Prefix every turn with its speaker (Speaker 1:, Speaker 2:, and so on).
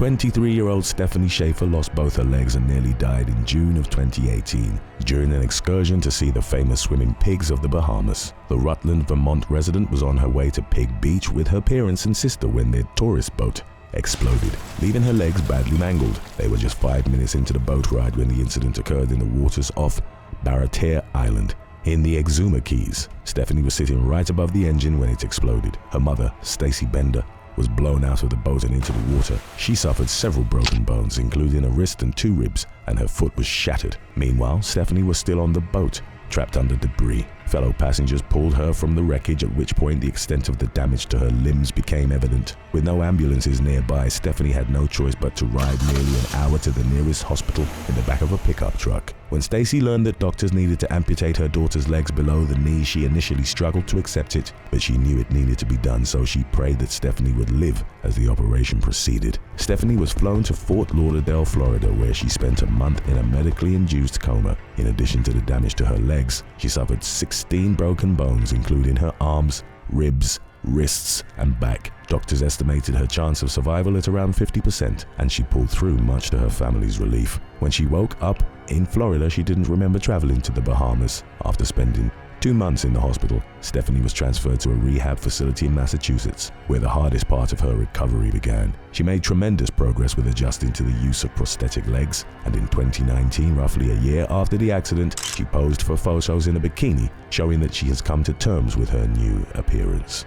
Speaker 1: 23-year-old Stefanie Schaffer lost both her legs and nearly died in June of 2018 during an excursion to see the famous swimming pigs of the Bahamas. The Rutland, Vermont resident was on her way to Pig Beach with her parents and sister when their tourist boat exploded, leaving her legs badly mangled. They were just 5 minutes into the boat ride when the incident occurred in the waters off Baratier Island in the Exuma Keys. Stefanie was sitting right above the engine when it exploded. Her mother, Stacy Bender, was blown out of the boat and into the water. She suffered several broken bones, including a wrist and 2 ribs, and her foot was shattered. Meanwhile, Stefanie was still on the boat, trapped under debris. Fellow passengers pulled her from the wreckage, at which point the extent of the damage to her limbs became evident. With no ambulances nearby, Stefanie had no choice but to ride nearly an hour to the nearest hospital in the back of a pickup truck. When Stacy learned that doctors needed to amputate her daughter's legs below the knee, she initially struggled to accept it, but she knew it needed to be done, so she prayed that Stefanie would live as the operation proceeded. Stefanie was flown to Fort Lauderdale, Florida, where she spent a month in a medically induced coma. In addition to the damage to her legs, she suffered 16 broken bones, including her arms, ribs, wrists, and back. Doctors estimated her chance of survival at around 50%, and she pulled through, much to her family's relief. When she woke up in Florida, she didn't remember traveling to the Bahamas. After spending 2 months in the hospital, Stefanie was transferred to a rehab facility in Massachusetts, where the hardest part of her recovery began. She made tremendous progress with adjusting to the use of prosthetic legs, and in 2019, roughly a year after the accident, she posed for photos in a bikini, showing that she has come to terms with her new appearance.